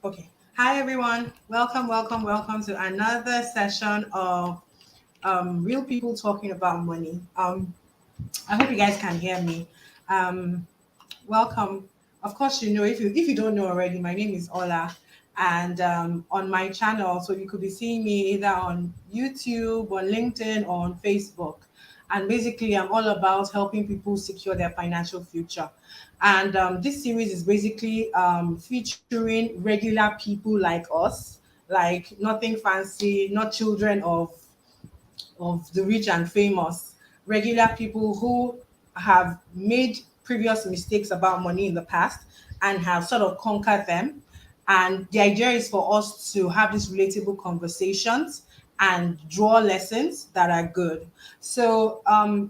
Okay. Hi, everyone. Welcome to another session of Real People Talking About Money. I hope you guys can hear me. Um, Welcome. Of course, if you don't know already, my name is Ola, and on my channel, so you could be seeing me either on YouTube, on LinkedIn, or on Facebook. And basically, I'm all about helping people secure their financial future. And this series is basically featuring regular people like us, like nothing fancy, not children of the rich and famous, regular people who have made previous mistakes about money in the past and have sort of conquered them. And the idea is for us to have these relatable conversations and draw lessons that are good. So,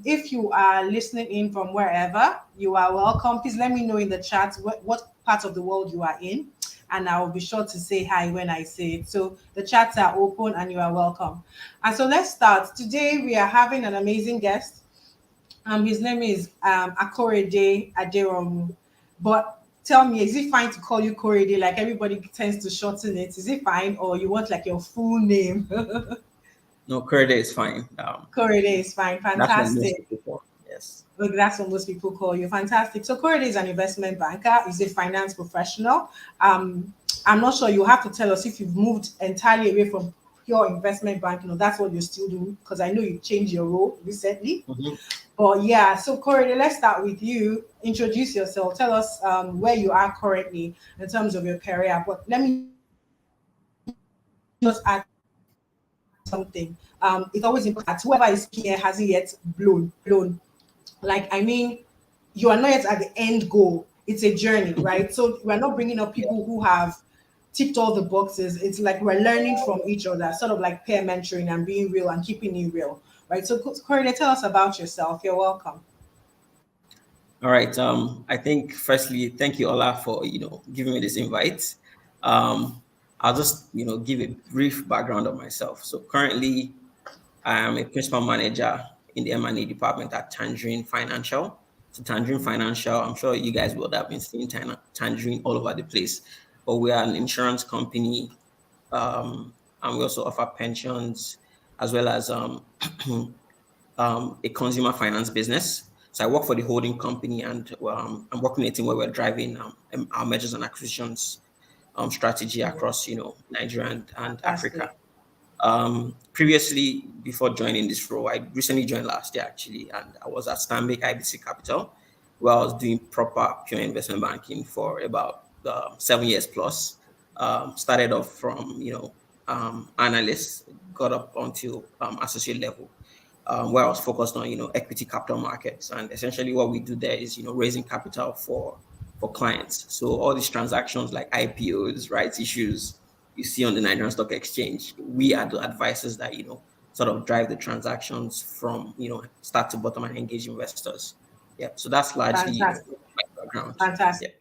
if you are listening in from wherever, you are welcome. Please let me know in the chat what part of the world you are in, and I will be sure to say hi when I say it. So the chats are open and you are welcome. And so let's start. Today we are having an amazing guest. His name is Akorede Aderonmu. But tell me, is it fine to call you Korede? Like everybody tends to shorten it. Is it fine, or you want like your full name? No, credit is fine. Korede is fine. That's what most Fantastic. people call. Yes. Look, that's what most people call you. Fantastic. So Korede is an investment banker. He's a finance professional. I'm not sure. You have to tell us if you've moved entirely away from pure investment banking, or that's what you're still doing, because I know you changed your role recently. Mhm. But yeah, so Korede, let's start with you. Introduce yourself. Tell us where you are currently in terms of your career. But let me just add something. It's always important that whoever is speaking here hasn't yet blown. Like, I mean, you are not yet at the end goal. It's a journey, right? So we're not bringing up Yeah. people who have ticked all the boxes. It's like we're learning from each other, sort of like peer mentoring and being real and keeping it real, right? So, Corey, tell us about yourself. You're welcome. All right. I think firstly, thank you, Ola, for giving me this invite. Um, I'll just give a brief background of myself. So currently, I am a principal manager in the M&A department at Tangerine Financial. So Tangerine Financial, I'm sure you guys would have been seeing Tangerine all over the place. But we are an insurance company, and we also offer pensions as well as a consumer finance business. So I work for the holding company, and I'm working in a team where we're driving our mergers and acquisitions strategy across Nigeria and Africa. Fantastic. Previously, before joining this role, I recently joined last year actually, and I was at Stanbic IBC Capital, where I was doing proper pure investment banking for about 7 years plus. Started off from analyst, got up until associate level, where I was focused on equity capital markets, and essentially what we do there is raising capital for clients. So all these transactions like IPOs, rights issues you see on the Nigerian Stock Exchange, we are the advisors that sort of drive the transactions from start to bottom and engage investors. Yeah, so that's largely Fantastic. my background. Yeah, Fantastic.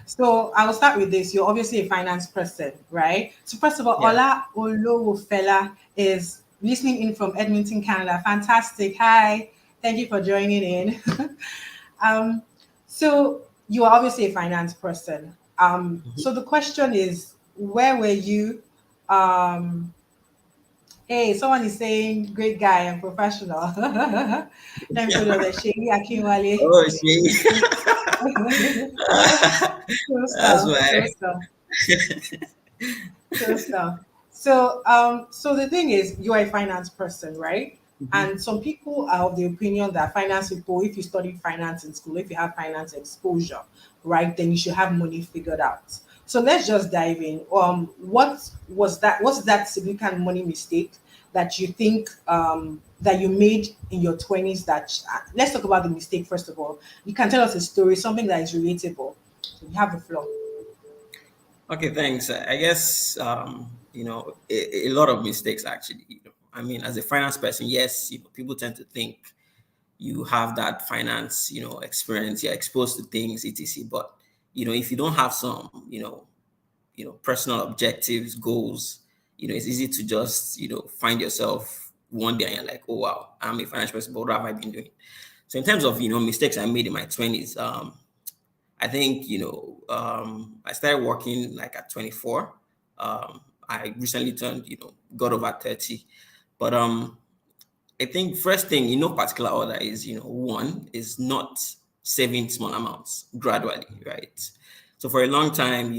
So I will start with this. You're obviously a finance person, right? So first of all, yeah. Ola Olowofela is listening in from Edmonton, Canada. Fantastic. Hi. Thank you for joining in. um, so you are obviously a finance person. Mhm. So the question is, where were you? Um, hey, someone is saying great guy and professional. Let me put it on the Shady Akinwale. Oh, she. Cool That's stuff. why. Cool stuff. Cool stuff. So, so the thing is, you are a finance person, right? Mhm. And some people are of the opinion that finance people, if you studied finance in school, if you have finance exposure, right, then you should have money figured out. So let's just dive in. What was that? What's that significant money mistake that you think that you made in your 20s? That let's talk about the mistake first of all. You can tell us a story, something that is relatable. So you have the floor. Okay, thanks. I guess a lot of mistakes actually. I mean, as a finance person, yes, people tend to think you have that finance, experience, you're exposed to things, etc. But if you don't have some, personal objectives, goals, it's easy to just, find yourself one day and you're like, oh wow, I'm a financial person, but what have I been doing? So in terms of mistakes I made in my 20s, I think, I started working like at 24. I recently turned, got over 30. But I think first thing in no particular order is, one is not saving small amounts gradually, right? So for a long time,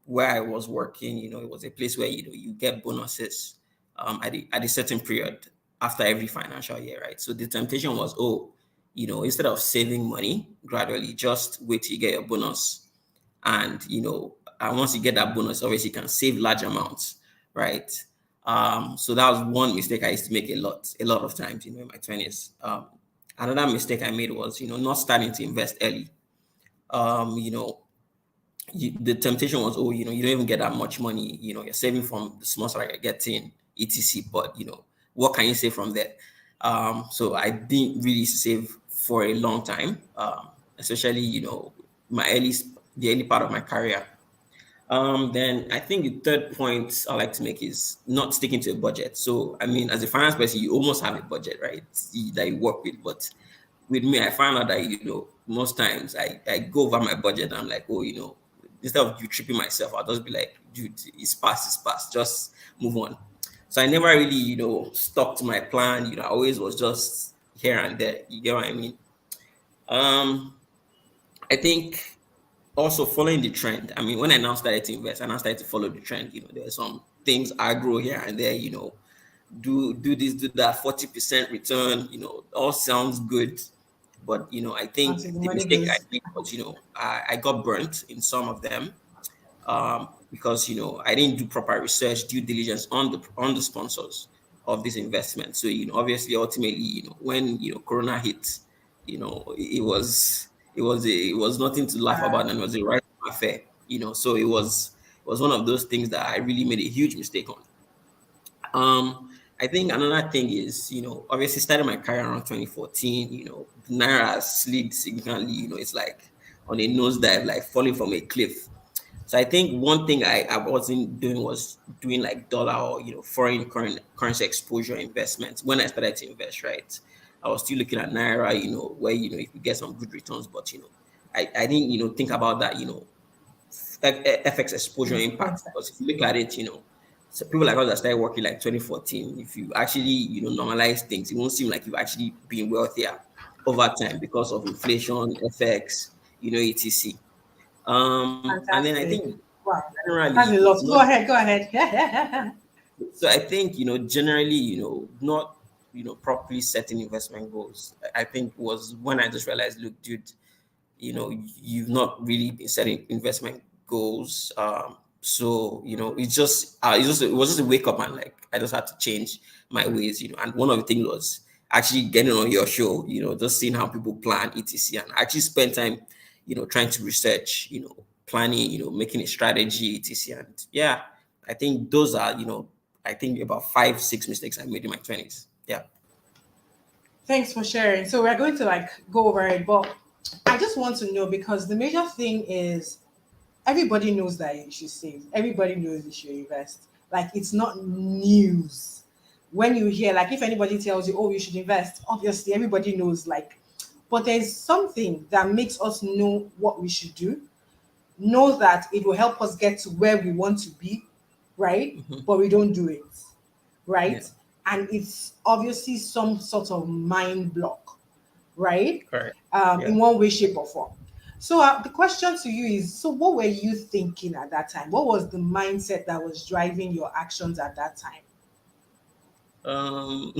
where I was working, it was a place where, you get bonuses at a certain period after every financial year, right? So the temptation was, oh, instead of saving money gradually, just wait till you get your bonus. And once you get that bonus, obviously you can save large amounts, right? So that was one mistake I used to make a lot of times, in my 20s. Another mistake I made was, not starting to invest early. Um, you know, the temptation was, oh, you don't even get that much money. You're saving from the small salary you're getting, etc. But what can you save from there? So I didn't really save for a long time, especially my the early part of my career. Then I think the third point I like to make is not sticking to a budget. So I mean, as a finance person, you almost have a budget, right? That you work with. But with me, I find out that most times I go over my budget. And I'm like, oh, instead of you tripping myself, I'll just be like, dude, it's past. Just move on. So I never really stuck to my plan. I always was just here and there. You get what I mean? Um, I think also following the trend. I mean, when I now started to invest, I now started to follow the trend. There are some things I grow here and there. Do this, do that, 40% return. All sounds good, but I think Until the the money mistake I goes. made was I got burnt in some of them, because I didn't do proper research, due diligence on the sponsors of this investment. So obviously, ultimately, when Corona hit, it was nothing to laugh about, and it was a right affair. So it was one of those things that I really made a huge mistake on. I think another thing is, obviously started my career around 2014, the Naira has slid significantly, it's like on a nosedive, like falling from a cliff. So I think one thing I wasn't doing was doing like dollar or foreign currency exposure investments when I started to invest, right? I was still looking at Naira, where you could get some good returns, but I didn't think about that, FX exposure In impact. Because if context. you look at it, so people like us that started working like 2014, if you actually normalize things, it won't seem like you've actually been wealthier over time because of inflation, FX, etc. And then I Fantastic. think Wow. generally, That's a lot. Go not ahead. Go ahead. so I think generally, not properly setting investment goals. I think was when I just realized, look, dude, you've not really been setting investment goals. So it was just a wake up, and like I just had to change my ways. And one of the things was actually getting on your show. Just seeing how people plan, etc. And I actually spend time trying to research, planning, making a strategy, etc. And yeah, I think those are I think about 5 6 mistakes I made in my 20s. Yeah. Thanks for sharing. So we're going to like go over it, but I just want to know because the major thing is everybody knows that you should save. Everybody knows you should invest. Like it's not news. When you hear, like if anybody tells you, oh, you should invest, obviously everybody knows, like, but there's something that makes us know what we should do, know that it will help us get to where we want to be, right? Mhm. But we don't do it, right? Yeah. And it's obviously some sort of mind block, right? Correct. In Yeah. one way, shape, or form. So the question to you is: so what were you thinking at that time? What was the mindset that was driving your actions at that time? Um,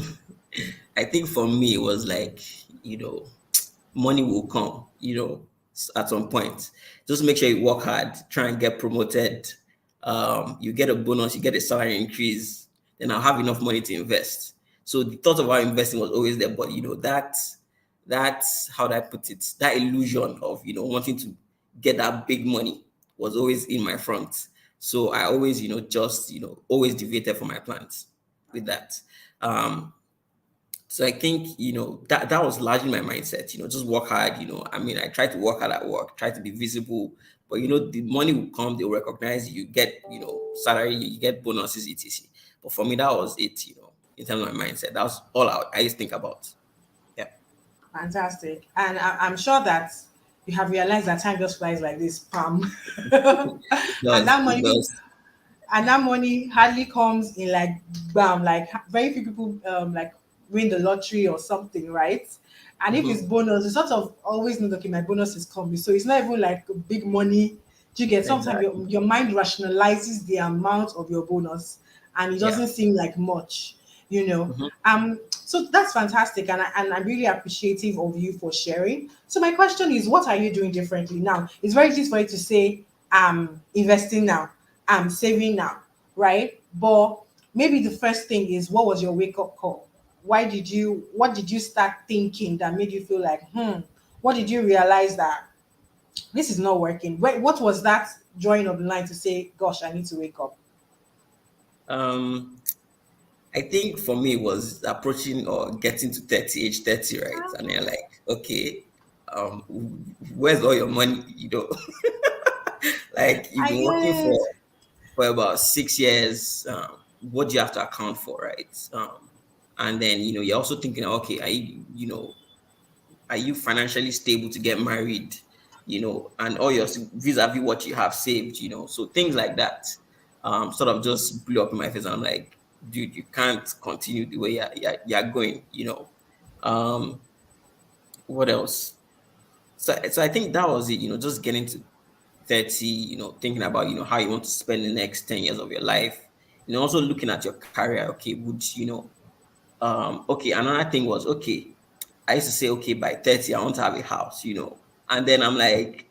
I think for me it was like, money will come, at some point. Just make sure you work hard, try and get promoted. You get a bonus, you get a salary increase, then I'll have enough money to invest. So the thought about investing was always there, but that's how do I put it? That illusion of wanting to get that big money was always in my front. So I always, just always deviated from my plans with that. Um, so I think that was largely my mindset. Just work hard. I mean, I try to work hard at work, try to be visible, but the money will come. They'll recognize you. Get salary, you get bonuses, etc. But for me, that was it. In terms of my mindset, that was all I used to think about. Yeah. Fantastic. And I'm sure that you have realized that time just flies like this, pam. It and does. that It money does. and that money hardly comes in like bam, like very few people like win the lottery or something, right? And if it's Mhm. bonus, you sort of always know, okay, my bonus is coming. So it's not even like big money. Do you get? Sometimes Exactly. your mind rationalizes the amount of your bonus and it Yeah. doesn't seem like much, you know. Mhm. So that's fantastic, and I'm really appreciative of you for sharing. So my question is, what are you doing differently now? It's very easy for you to say, I'm investing now, I'm saving now, right? But maybe the first thing is, what was your wake up call? What did you start thinking that made you feel like, what did you realize that this is not working? What was that drawing of the line to say, gosh, I need to wake up? Um, I think for me it was approaching or getting to 30, age 30, right? And they're like, okay, where's all your money? Like you've I been working guess. for about 6 years. What do you have to account for, right? And then you're also thinking, okay, are you financially stable to get married? And all your vis-a-vis what you have saved. So things like that sort of just blew up in my face. And I'm like, dude, you can't continue the way you're going. Um, what else? So I think that was it. Just getting to 30. Thinking about how you want to spend the next 10 years of your life. Also looking at your career. Okay, okay, another thing was, okay, I used to say, okay, by 30 I want to have a house. And then I'm like,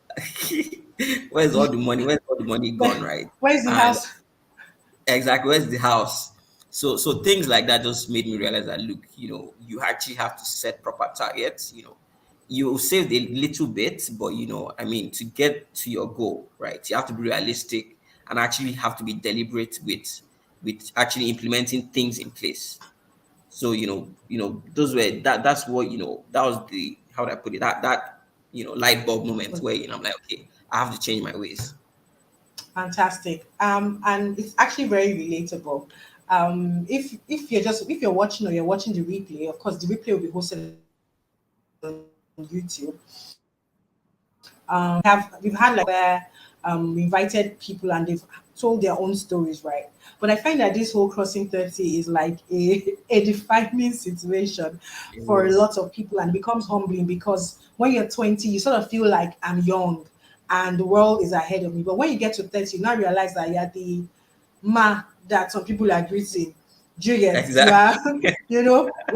where's all the money? Where's all the money gone, right? Where's the And house? exactly, where's the house? So things like that just made me realize that, look, you actually have to set proper targets. You saved a little bit, but I mean, to get to your goal, right, you have to be realistic and actually have to be deliberate with actually implementing things in place. So those were that's what that was the, how would I put it, that light bulb moment where I'm like, okay, I have to change my ways. Fantastic. And it's actually very relatable. If you're watching or you're watching the replay, of course, the replay will be hosted on YouTube. We've had like where we invited people and they've told their own stories, right? But I find that this whole crossing 30 is like a defining situation It for a is. lot of people and it becomes humbling because when you're 20, you sort of feel like I'm young and the world is ahead of me. But when you get to 30, you now realize that you're the ma that some people are greeting. Do you get? You are, Exactly. you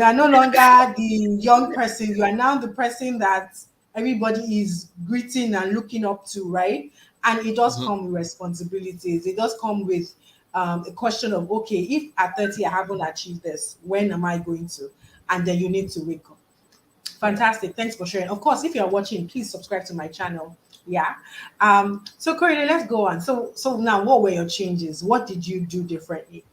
are no longer the young person. You are now the person that everybody is greeting and looking up to, right? And it does Mhm. come with responsibilities. It does come with a question of, okay, if at 30 I haven't achieved this, when am I going to? And then you need to wake up. Yeah. Fantastic. Thanks for sharing. Of course, if you're watching, please subscribe to my channel. Yeah. So Corey, let's go on. So now what were your changes? What did you do differently?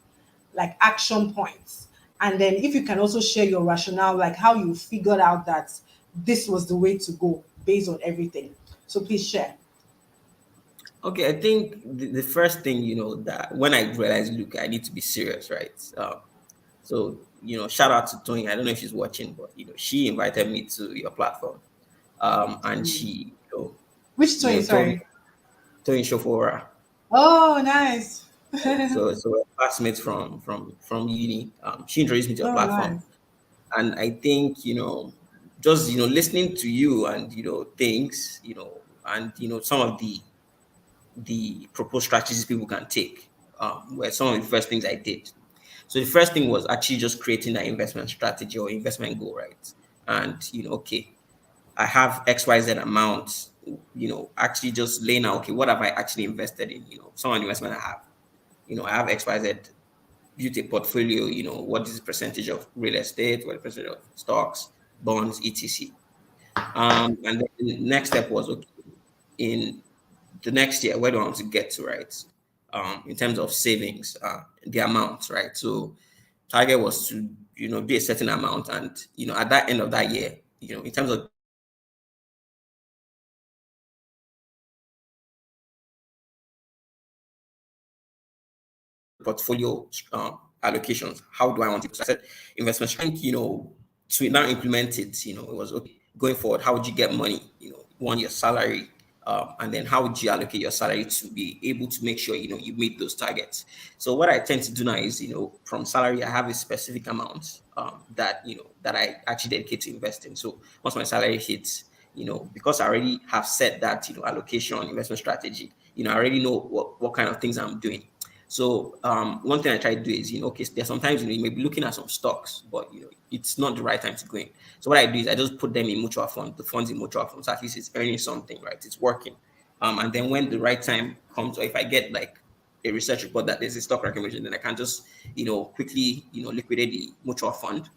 Like action points. And then if you can also share your rationale, like how you figured out that this was the way to go based on everything. So please share. Okay, I think the first thing, that when I realized, look, I need to be serious, right? So, shout out to Tony. I don't know if she's watching, but she invited me to your platform. And she, Which twin? told me, Sorry. Tony Shofora. Oh, nice. So we're classmates from uni. She introduced me to a Oh, platform, nice. and I think just listening to you and things, and some of the proposed strategies people can take, were some of the first things I did. So the first thing was actually just creating that investment strategy or investment goal, right? And okay, I have XYZ amount. Actually just laying out, okay, what have I actually invested in? Some of the investment I have. I have XYZ, built a portfolio, what is the percentage of real estate, what is the percentage of stocks, bonds, etc. And then the next step was, okay, in the next year, where do I want to get to, right? In terms of savings, the amount, right? So target was to, be a certain amount. And, at that end of that year, in terms of portfolio allocations. How do I want it? So I said investment. I think, to now implement it, it was okay. Going forward, how would you get money? one, your salary, and then how would you allocate your salary to be able to make sure you meet those targets. So what I tend to do now is, from salary, I have a specific amount that I actually dedicate to investing. So once my salary hits, because I already have set that allocation investment strategy, I already know what kind of things I'm doing. So one thing I try to do is, okay, there's sometimes you may be looking at some stocks, but it's not the right time to go in. So what I do is I just put them in mutual fund, the funds in mutual funds. So at least it's earning something, right? It's working. And then when the right time comes, or if I get like a research report that there's a stock recommendation, then I can just quickly liquidate the mutual fund,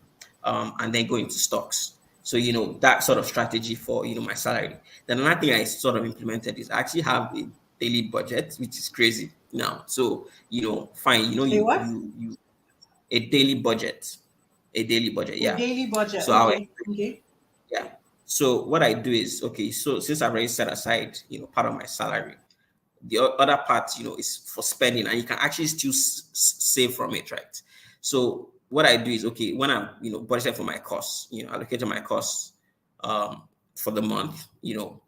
and then go into stocks. So that sort of strategy for my salary. Then another thing I sort of implemented is I actually have a daily budget, which is crazy now. So fine, A what? you a daily budget, A yeah. daily budget. So I Okay. Okay. yeah. So what I do is, okay, so since I've already set aside part of my salary, the other part is for spending, and you can actually still save from it, right? So what I do is, okay, when I'm budgeted for my costs, allocated my costs for the month,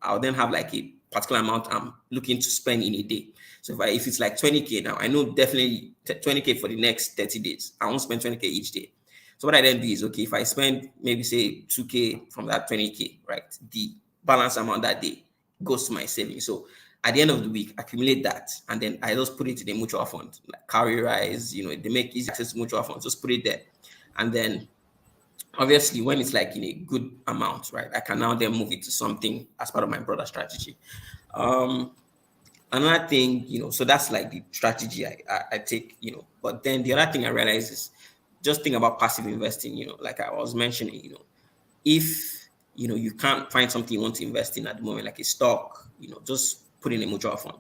I'll then have like a particular amount I'm looking to spend in a day. So if it's like 20K now, I know definitely 20K for the next 30 days. I won't spend 20K each day. So what I then do is, okay, if I spend maybe say 2K from that 20K, right, the balance amount that day goes to my savings. So at the end of the week, accumulate that, and then I just put it in a mutual fund, like Carry Rise. They make easy access to mutual funds. Just put it there, and then obviously when it's like in a good amount, right, I can now then move it to something as part of my broader strategy. Um, Another thing, so that's like the strategy I take, but then the other thing I realize is just think about passive investing, like I was mentioning, if you can't find something you want to invest in at the moment, like a stock, just put in a mutual fund,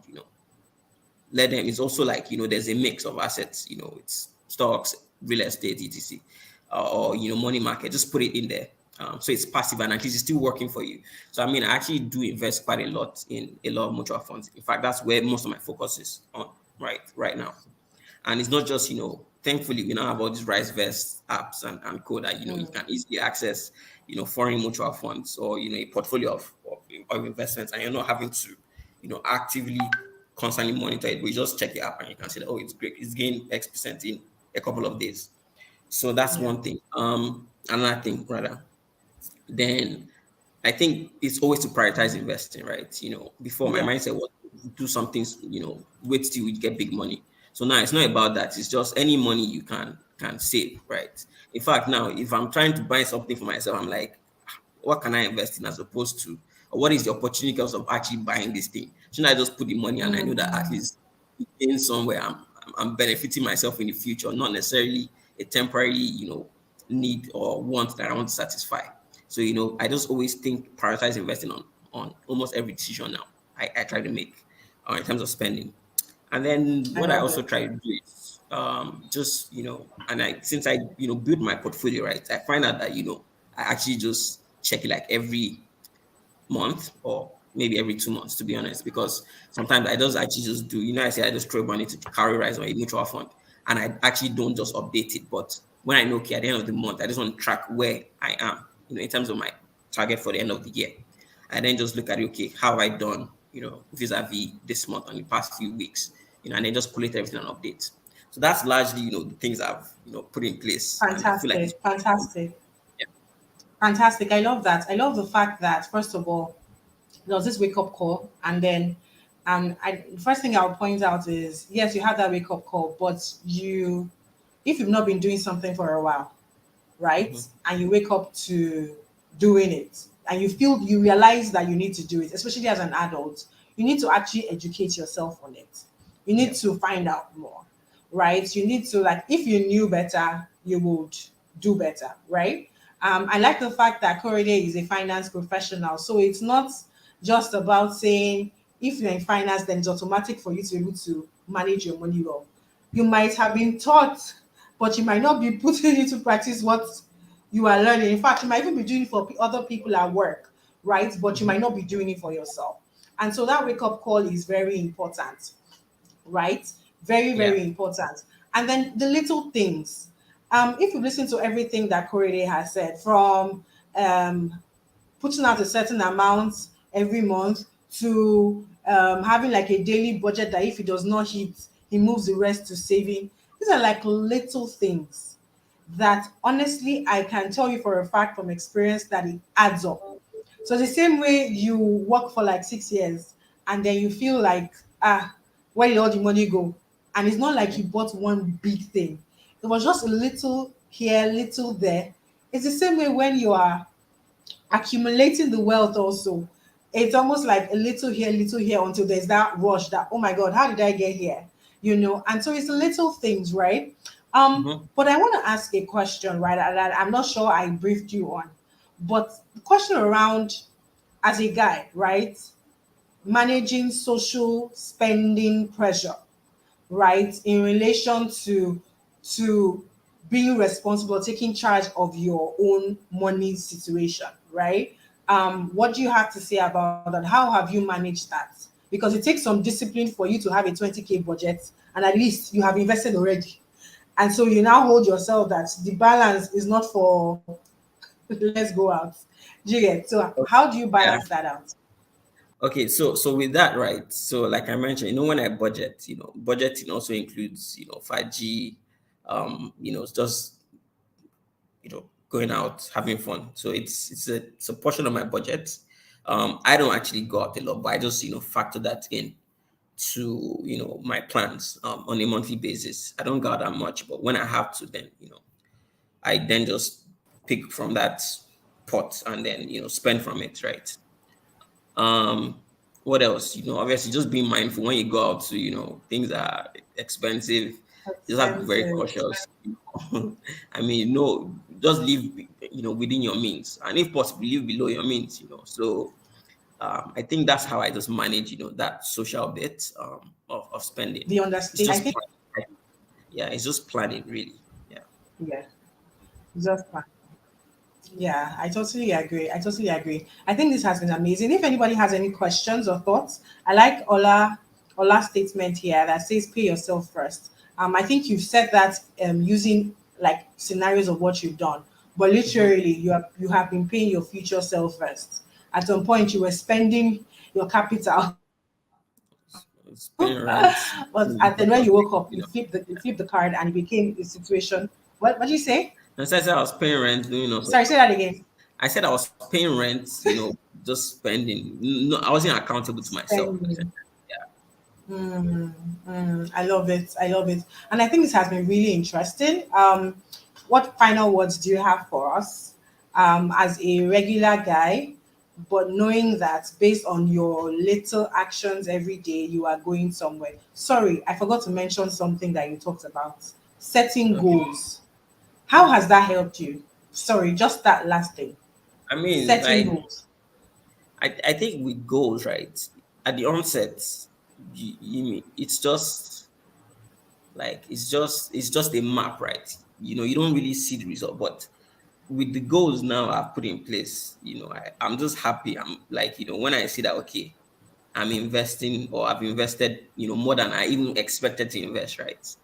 let them. It's also like there's a mix of assets, it's stocks, real estate, etc, or money market. Just put it in there, so it's passive and at least it's still working for you. So I mean, I actually do invest quite a lot in a lot of mutual funds. In fact, that's where most of my focus is on right now. And it's not just, thankfully, we now have all these Rise Vest apps and code that, you can easily access, foreign mutual funds, or, a portfolio of investments, and you're not having to, actively constantly monitor it. We just check the app and you can say, oh, it's great. It's gained X% in a couple of days. So that's Yeah. one thing. Another thing, rather, then I think it's always to prioritize investing, right? Before my Yeah. mindset was do some things, wait till you get big money. So now it's not about that. It's just any money you can save, right? In fact, now if I'm trying to buy something for myself, I'm like, what can I invest in as opposed to, or what is the opportunity cost of actually buying this thing? Shouldn't I just put the money and I know that at least in somewhere I'm benefiting myself in the future, not necessarily a temporary, need or want that I want to satisfy. So, I just always think prioritize investing on almost every decision now I try to make in terms of spending. And then I what I love also it. try to do is just, and I since I, build my portfolio, right, I find out that, I actually just check it like every month or maybe every 2 months, to be honest, because sometimes I just actually just do, I say I just throw money to Carry Rise or a mutual fund, and I actually don't just update it. But when I know, okay, at the end of the month, I just want to track where I am, in terms of my target for the end of the year. I then just look at, okay, how have I done, vis-a-vis this month and the past few weeks, and then just collate everything and update. So that's largely, the things I've, put in place, and I feel like it's Fantastic. Fantastic. yeah. Fantastic. I love that. I love the fact that, first of all, there was this wake up call, and then the first thing I'll point out is, yes, you have that wake up call, but if you've not been doing something for a while, right, Mhm. and you wake up to doing it, and you realize that you need to do it, especially as an adult, you need to actually educate yourself on it. You need Yeah. to find out more, right? You need to, like, if you knew better, you would do better, right? I like the fact that Korede is a finance professional, so it's not just about saying if you're in finance, then it's automatic for you to be able to manage your money well. You might have been taught, but you might not be putting into practice what you are learning. In fact, you might even be doing it for other people at work, right? But you might not be doing it for yourself. And so that wake up call is very important, right? Very, Yeah. very important. And then the little things. If you listen to everything that Korede has said, from putting out a certain amount every month to having like a daily budget that if he does not hit, he moves the rest to saving. These are like little things that honestly I can tell you for a fact from experience that it adds up. So the same way you work for like 6 years and then you feel like, where did all the money go? And it's not like you bought one big thing. It was just a little here, little there. It's the same way when you are accumulating the wealth also. It's almost like a little here until there's that rush that, oh my God, how did I get here? And so it's little things, right? Mhm. But I want to ask a question, right? That I'm not sure I briefed you on. But the question around as a guy, right? Managing social spending pressure, right, in relation to being responsible, taking charge of your own money situation, right? What do you have to say about that? How have you managed that? Because it takes some discipline for you to have a 20K budget, and at least you have invested already. And so you now hold yourself that the balance is not for let's go out. Do you get? So how do you Yeah. balance that out? Okay, so with that, right? So like I mentioned, when I budget, budgeting also includes, 5G, just going out, having fun. So it's a portion of my budget. I don't actually go out a lot, but I just factor that in to my plans on a monthly basis. I don't go out that much, but when I have to, then I then just pick from that pot and then spend from it, right? Um, what else? Obviously, just being mindful when you go out to things are expensive. You just have to be very Expensive. cautious. I mean, no, just live within your means, and if possible, live below your means. So I think that's how I just manage that social bit of spending. The It's understand. I just think planning. Yeah, it's just planning really. Yeah. yeah, just yeah, I totally agree. I totally agree. I think this has been amazing. If anybody has any questions or thoughts, I like Ola's statement here that says pay yourself first. I think you've said that using like scenarios of what you've done, but Mhm. literally you have been paying your future self first. At some point, you were spending your capital, It's paying rent. but You at then got when on, you woke up, you flipped the card and it became a situation. What did you say? and so I said I was paying rent, Sorry, say that again. I said I was paying rent, just spending. No, I wasn't accountable to myself. Spending. I love it. I love it. And I think this has been really interesting. What final words do you have for us as a regular guy, but knowing that based on your little actions every day, you are going somewhere? Sorry, I forgot to mention something that you talked about setting Okay. goals. How has that helped you? Sorry, just that last thing I mean, setting like, goals. I think with goals, right, at the onset, it's just like it's just a map, right? You don't really see the result, but with the goals now I've put in place, I'm just happy. I'm like, when I see that, okay, I'm investing or I've invested, more than I even expected to invest, right?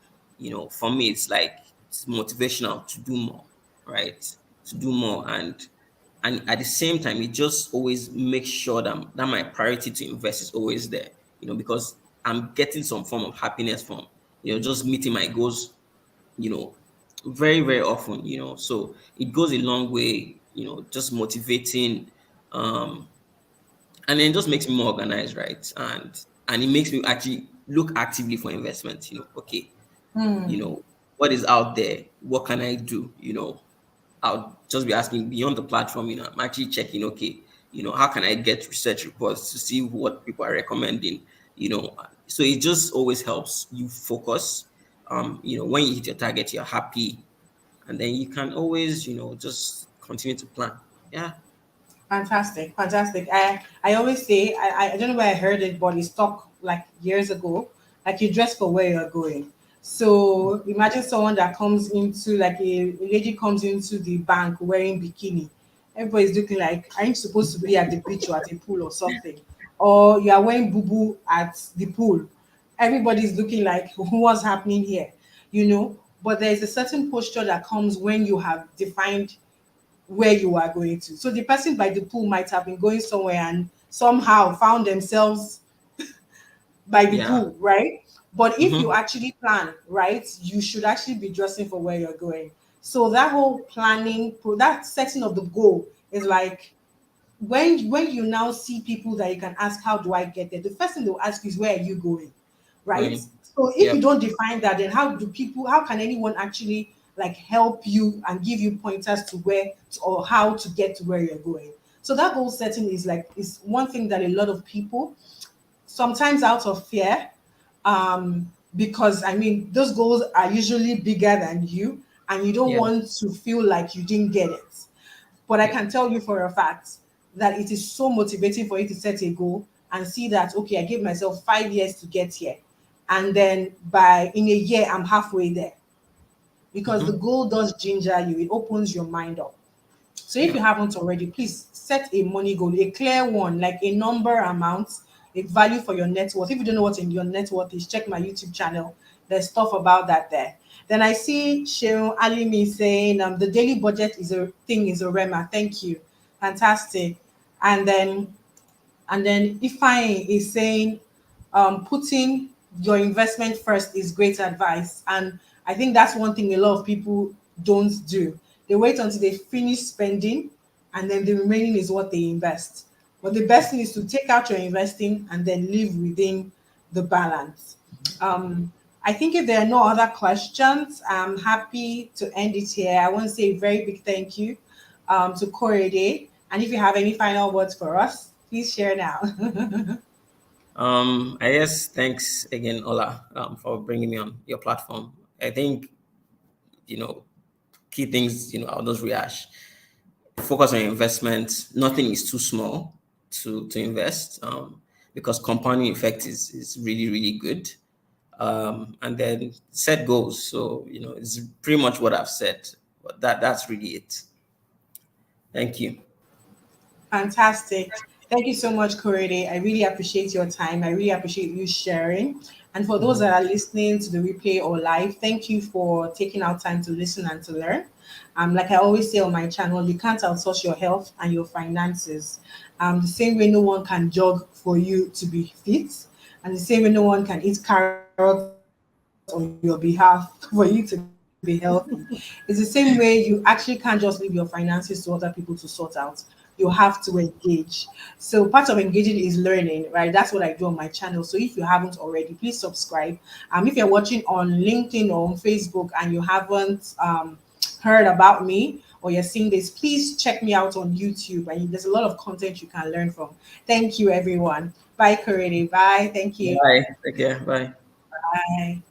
For me, it's like it's motivational to do more, right? To do more, and at the same time, it just always makes sure that my priority to invest is always there, because I'm getting some form of happiness from, just meeting my goals, you know, very, very often, so it goes a long way, just motivating, um, and then it just makes me more organized, right? And it makes me actually look actively for investments. Okay, what is out there? What can I do? I'll just be asking beyond the platform. I'm actually checking. Okay, how can I get research reports to see what people are recommending? So it just always helps you focus. When you hit your target, you're happy, and then you can always, just continue to plan. Yeah. Fantastic, fantastic. I always say I don't know where I heard it, but it stuck like years ago. Like you dress for where you're going. So imagine someone that comes into like a lady comes into the bank wearing bikini. Everybody's looking like, are you supposed to be at the beach or at a pool or something? Or you are wearing boo boo at the pool. Everybody's looking like what's happening here, But there's a certain posture that comes when you have defined where you are going to. So the person by the pool might have been going somewhere and somehow found themselves by the Yeah. pool, right? But if you Mm-hmm. actually plan, right, you should actually be dressing for where you're going. So that whole planning, that setting of the goal is like when you now see people that you can ask, how do I get there? The first thing they'll ask you is, where are you going? Right? Going. So if you Yep. don't define that, then how can anyone actually like help you and give you pointers to or how to get to where you're going? So that goal setting is one thing that a lot of people, sometimes out of fear, because I mean those goals are usually bigger than you, and you don't Yeah. want to feel like you didn't get it. But I Yeah. can tell you for a fact that it is so motivating for you to set a goal and see that, okay, I gave myself 5 years to get here. And then by in a year, I'm halfway there. Because the Mm-hmm. goal does ginger you, it opens your mind up. So if Yeah. you haven't already, please set a money goal, a clear one, like a number amount, a value for your net worth. If you don't know what in your net worth is, check my YouTube channel. There's stuff about that there. Then I see Sheon Alimi saying the daily budget is a rema. Thank you. Fantastic. And then Ifeanyi is saying, putting your investment first is great advice. And I think that's one thing a lot of people don't do. They wait until they finish spending, and then the remaining is what they invest. But the best thing is to take out your investing and then live within the balance. I think if there are no other questions, I'm happy to end it here. I want to say a very big thank you to Korede. And if you have any final words for us, please share now. I guess thanks again, Ola, for bringing me on your platform. I think, you know, key things, I'll just rehash. Focus on investments. Nothing is too small to invest, because compounding effect is really, really good. And then set goals. So, it's pretty much what I've said, but that's really it. Thank you. Fantastic. Thank you so much, Korede. I really appreciate your time. I really appreciate you sharing. And for those Mhm. that are listening to the replay or live, thank you for taking out time to listen and to learn. Like I always say on my channel, you can't outsource your health and your finances. The same way no one can jog for you to be fit, and the same way no one can eat carrots on your behalf for you to be healthy. It's the same way you actually can't just leave your finances to other people to sort out. You have to engage. So part of engaging is learning, right? That's what I do on my channel. So if you haven't already, please subscribe. If you're watching on LinkedIn or on Facebook and you haven't heard about me or you're seeing this, please check me out on YouTube. And there's a lot of content you can learn from. Thank you, everyone. Bye, Karede. Bye. Thank you. Bye. Take care. Bye. Bye.